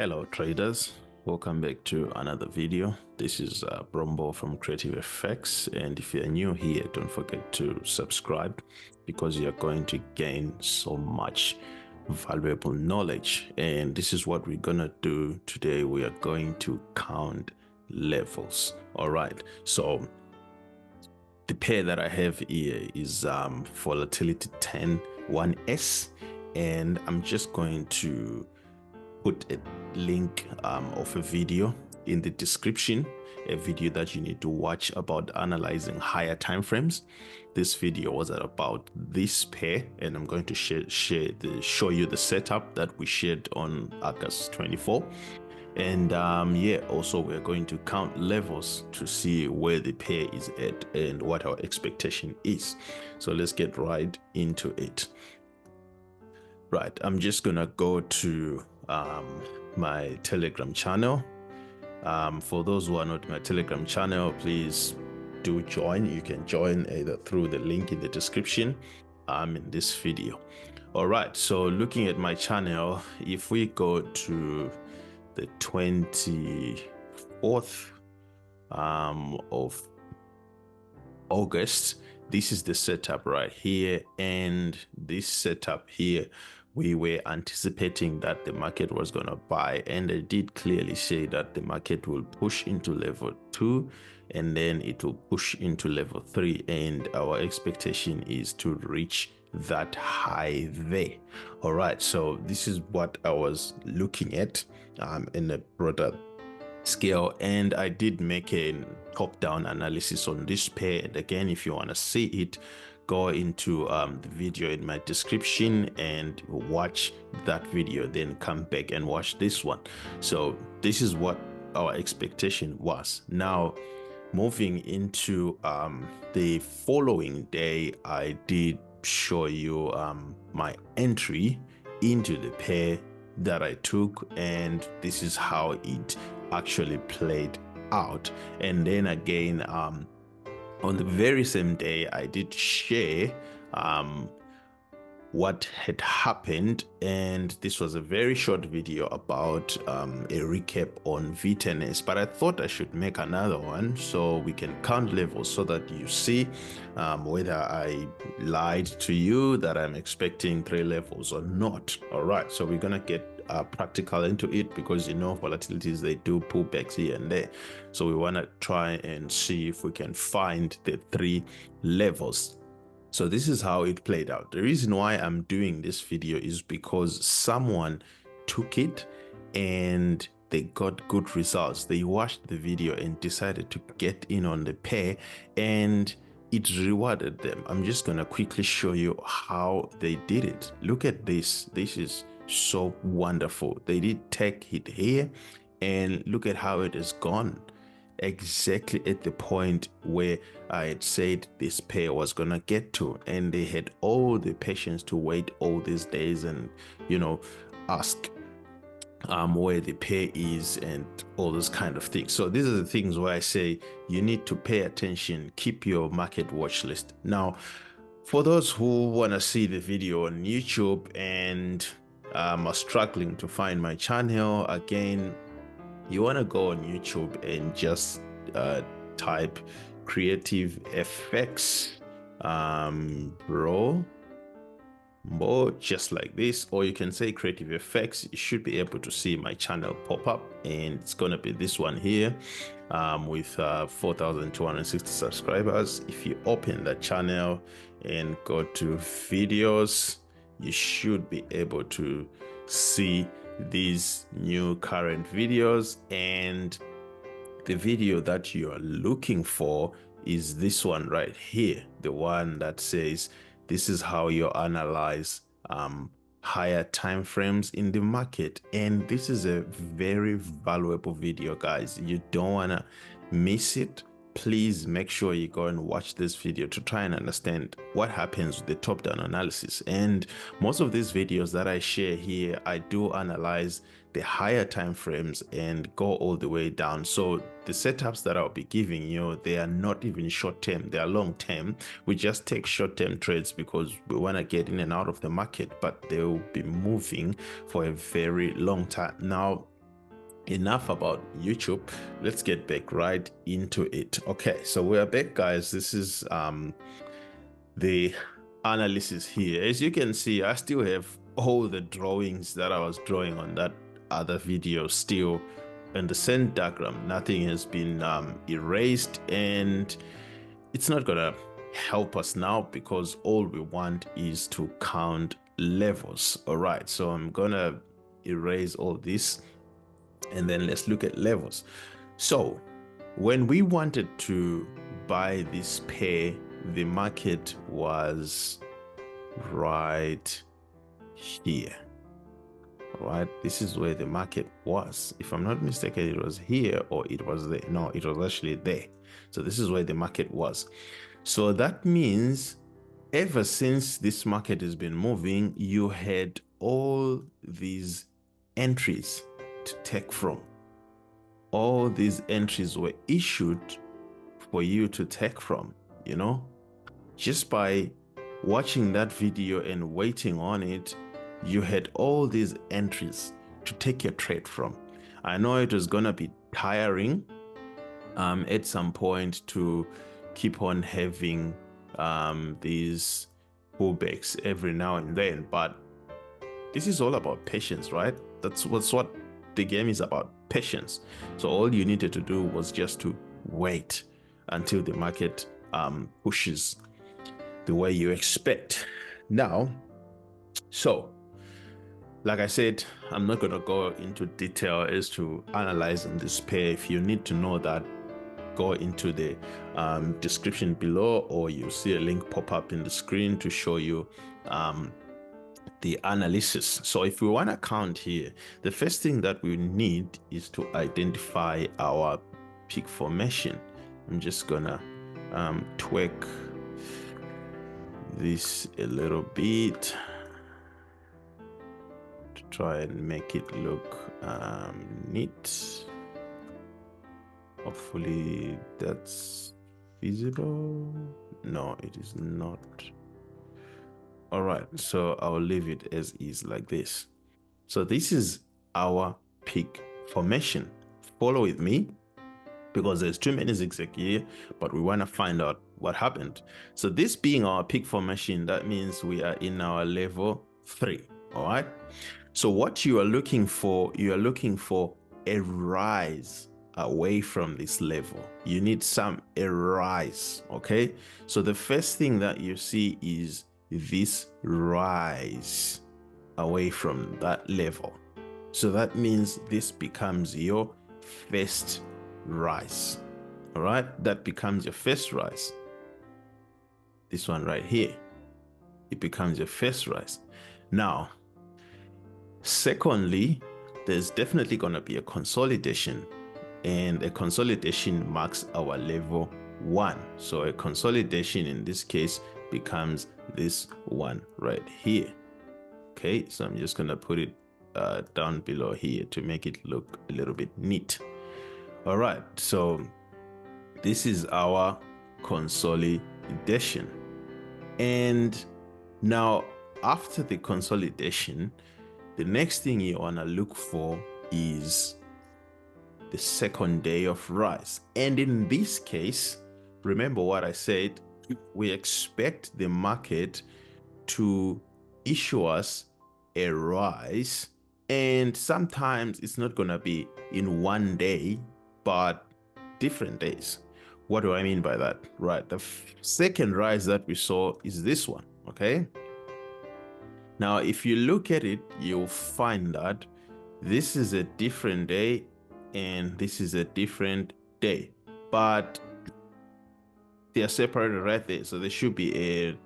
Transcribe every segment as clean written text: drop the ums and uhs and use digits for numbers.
Hello traders, welcome back to another video. This is Brombo from Creative FX, and if you're new here, don't forget to subscribe because you're going to gain so much valuable knowledge. And this is what we're gonna do today. We are going to count levels. All right, so the pair that I have here is volatility 101S, and I'm just going to put a link of a video in the description, a video that you need to watch about analyzing higher time frames. This video was about this pair, and I'm going to show you the setup that we shared on August 24. And yeah, also we're going to count levels to see where the pair is at and what our expectation is. So let's get right into it. Right, I'm just gonna go to my Telegram channel. For those who are not my Telegram channel, please do join. You can join either through the link in the description in this video. All right, so looking at my channel, if we go to the 24th of August, this is the setup right here, and this setup here, we were anticipating that the market was going to buy, and I did clearly say that the market will push into level 2 and then it will push into level 3, and our expectation is to reach that high there. All right, so this is what I was looking at in a broader scale, and I did make a top-down analysis on this pair. And again, if you want to see it, go into the video in my description and watch that video, then come back and watch this one. So this is what our expectation was. Now moving into the following day, I did show you my entry into the pair that I took, and this is how it actually played out. And then again, on the very same day, I did share what had happened, and this was a very short video about a recap on VTNS, but I thought I should make another one so we can count levels so that you see whether I lied to you that I'm expecting 3 levels or not. All right, so we're gonna get practical into it, because you know volatilities, they do pullbacks here and there, so we want to try and see if we can find the 3 levels. So this is how it played out. The reason why I'm doing this video is because someone took it and they got good results. They watched the video and decided to get in on the pair, and it rewarded them. I'm just gonna quickly show you how they did it. Look at this. This is so wonderful. They did take it here, and look at how it has gone exactly at the point where I had said this pair was gonna get to, and they had all the patience to wait all these days and, you know, ask where the pair is and all those kind of things. So these are the things where I say you need to pay attention, keep your market watch list. Now, for those who want to see the video on YouTube and are struggling to find my channel, again, you want to go on YouTube and just type Creative FX Bro, just like this, or you can say Creative FX. You should be able to see my channel pop up, and it's gonna be this one here with 4,260 subscribers. If you open that channel and go to videos, you should be able to see these new current videos, and the video that you are looking for is this one right here, the one that says this is how you analyze higher time frames in the market. And this is a very valuable video, guys. You don't want to miss it. Please make sure you go and watch this video to try and understand what happens with the top-down analysis. And most of these videos that I share here, I do analyze the higher time frames and go all the way down. So the setups that I'll be giving you, they are not even short-term, they are long-term. We just take short-term trades because we want to get in and out of the market, but they will be moving for a very long time. Now, enough about YouTube. Let's get back right into it. Okay, so we're back, guys. This is the analysis here. As you can see, I still have all the drawings that I was drawing on that other video still in the same diagram. Nothing has been erased, and it's not gonna help us now because all we want is to count levels. All right, so I'm gonna erase all this and then let's look at levels. So when we wanted to buy this pair, the market was right here. All right, this is where the market was. If I'm not mistaken, it was here or it was there. No, it was actually there. So this is where the market was. So that means ever since this market has been moving, you had all these entries to take from. All these entries were issued for you to take from, you know, just by watching that video and waiting on it. You had all these entries to take your trade from. I know it was gonna be tiring at some point to keep on having these pullbacks every now and then, but this is all about patience, right? That's what the game is about, patience. So all you needed to do was just to wait until the market pushes the way you expect. Now, so like I said, I'm not going to go into detail as to analyzing this pair. If you need to know that, go into the description below, or you see a link pop up in the screen to show you the analysis. So if we want to count here, the first thing that we need is to identify our peak formation. I'm just gonna tweak this a little bit to try and make it look neat. Hopefully that's visible. No, it is not. All right, so I'll leave it as is like this. So this is our peak formation. Follow with me because there's too many zigzag here, but we want to find out what happened. So this being our peak formation, that means we are in our level 3. All right, so what you are looking for a rise away from this level. You need a rise. Okay, so the first thing that you see is this rise away from that level. So that means this becomes your first rise. All right, that becomes your first rise. This one right here, it becomes your first rise. Now, secondly, there's definitely going to be a consolidation, and a consolidation marks our level 1. So a consolidation in this case becomes this one right here. Okay, so I'm just gonna put it down below here to make it look a little bit neat. All right, so this is our consolidation, and now after the consolidation, the next thing you want to look for is the second day of rise. And in this case, remember what I said, we expect the market to issue us a rise, and sometimes it's not going to be in one day, but different days. What do I mean by that? Right, the second rise that we saw is this one. Okay, now if you look at it, you'll find that this is a different day and this is a different day, but they are separated right there, so there should be a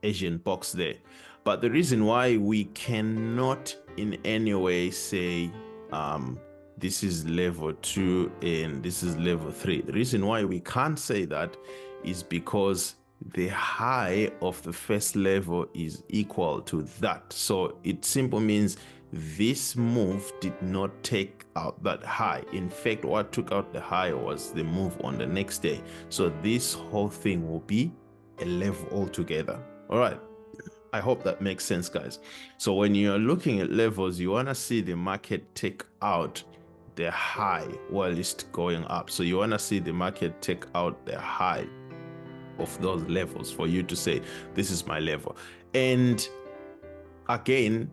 Asian box there. But the reason why we cannot in any way say this is level 2 and this is level 3, the reason why we can't say that is because the high of the first level is equal to that. So it simply means this move did not take out that high. In fact, what took out the high was the move on the next day. So this whole thing will be a level altogether. All right, I hope that makes sense, guys. So when you're looking at levels, you want to see the market take out the high while it's going up. So you want to see the market take out the high of those levels for you to say, this is my level. And again,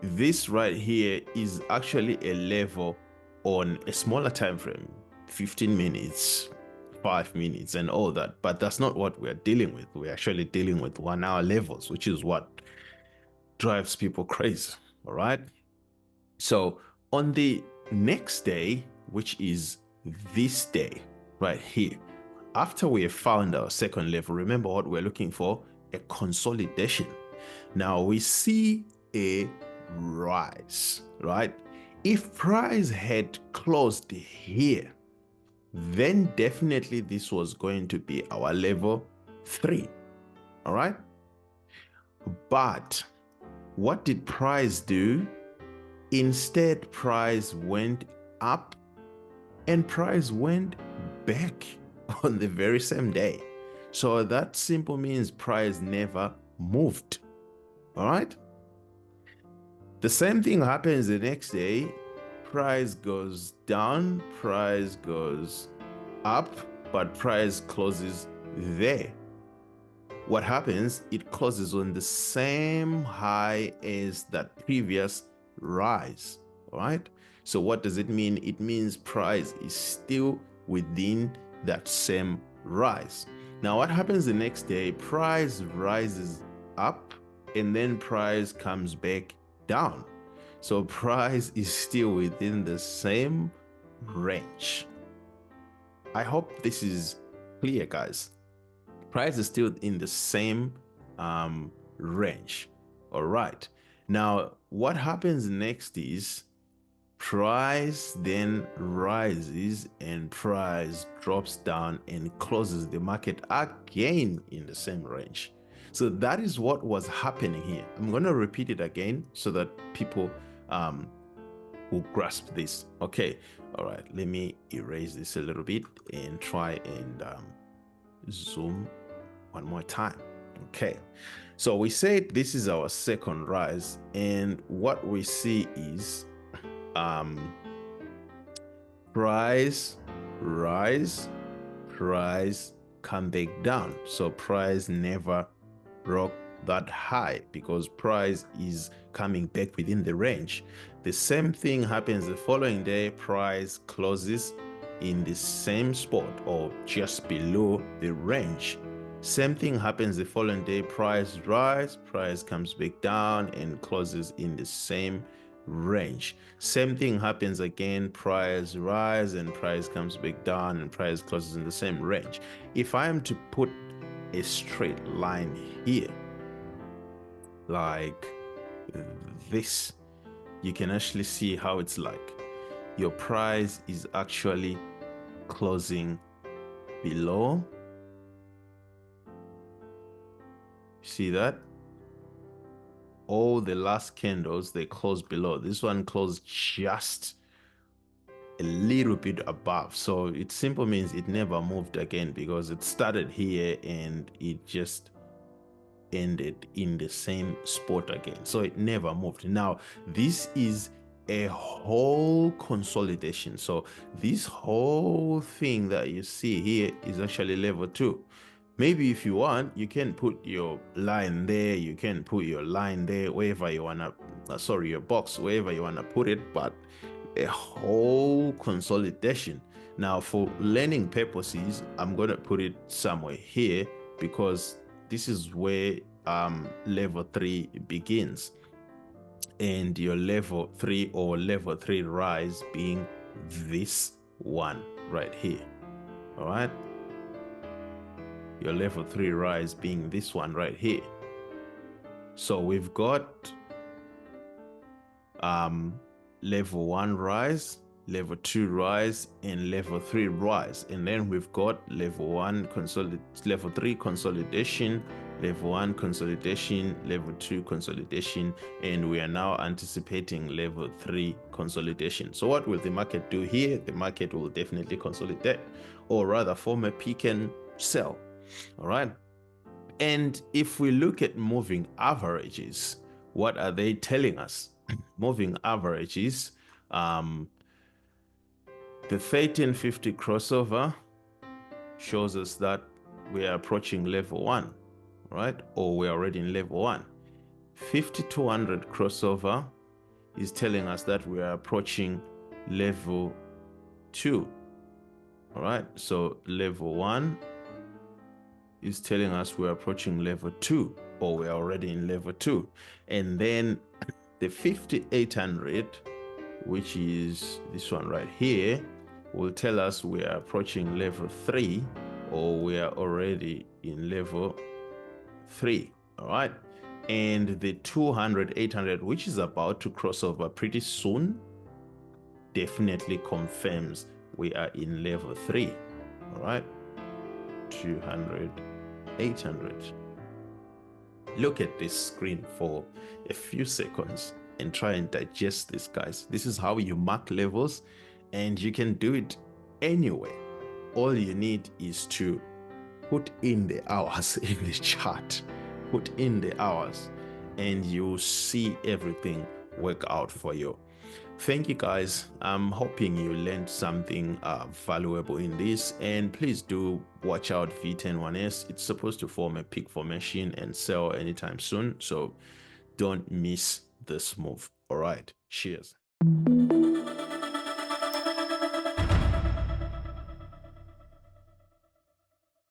this right here is actually a level on a smaller time frame, 15 minutes, 5 minutes and all that, but that's not what we're dealing with. We're actually dealing with 1 hour levels, which is what drives people crazy. All right, so on the next day, which is this day right here, after we have found our second level, remember what we're looking for: a consolidation. Now we see a rise, right? If price had closed here, then definitely this was going to be our level 3. All right, but what did price do? Instead, price went up and price went back on the very same day. So that simple means price never moved. All right, the same thing happens the next day. Price goes down, price goes up, but price closes there. What happens? It closes on the same high as that previous rise. All right, so what does it mean? It means price is still within that same rise. Now what happens the next day? Price rises up and then price comes back down. So price is still within the same range. I hope this is clear, guys. Price is still in the same range. All right, now what happens next is price then rises and price drops down and closes the market again in the same range. So that is what was happening here. I'm going to repeat it again so that people will grasp this. Okay, all right, let me erase this a little bit and try and zoom one more time. Okay, so we said this is our second rise, and what we see is price rise, price come back down. So price never broke that high because price is coming back within the range. The same thing happens the following day. Price closes in the same spot or just below the range. Same thing happens the following day. Price rise, price comes back down and closes in the same range. Same thing happens again. Price rise and price comes back down and price closes in the same range. If I am to put a straight line here like this, you can actually see how it's like your price is actually closing below. See that? All the last candles, they close below. This one closed just a little bit above. So it simply means it never moved again because it started here and it just ended in the same spot again. So it never moved. Now, this is a whole consolidation. So this whole thing that you see here is actually level 2. Maybe if you want, you can put your line there, you can put your line there, wherever you want to, your box, wherever you want to put it, but a whole consolidation. Now, for learning purposes, I'm going to put it somewhere here because this is where level 3 begins. And your level 3 or level 3 rise being this one right here. All right. Your level 3 rise being this one right here. So we've got level 1 rise, level 2 rise, and level 3 rise. And then we've got level 3 consolidation, level 1 consolidation, level 2 consolidation, and we are now anticipating level 3 consolidation. So what will the market do here? The market will definitely consolidate, or rather form a peak and sell. All right. And if we look at moving averages, what are they telling us? Moving averages, the 1350 crossover shows us that we are approaching level 1, right? Or we're already in level 1. 5200 crossover is telling us that we are approaching level 2. All right, so level 1 is telling us we're approaching level 2, or we're already in level 2. And then the 5800, which is this one right here, will tell us we are approaching level 3, or we are already in level 3. All right, and the 200 800, which is about to cross over pretty soon, definitely confirms we are in level 3. All right, 200 800. Look at this screen for a few seconds and try and digest this, guys. This is how you mark levels, and you can do it anywhere. All you need is to put in the hours in the chart. Put in the hours and you see everything work out for you. Thank you, guys. I'm hoping you learned something valuable in this, and please do watch out V101S. It's supposed to form a peak formation and sell anytime soon, so don't miss this move. All right, cheers.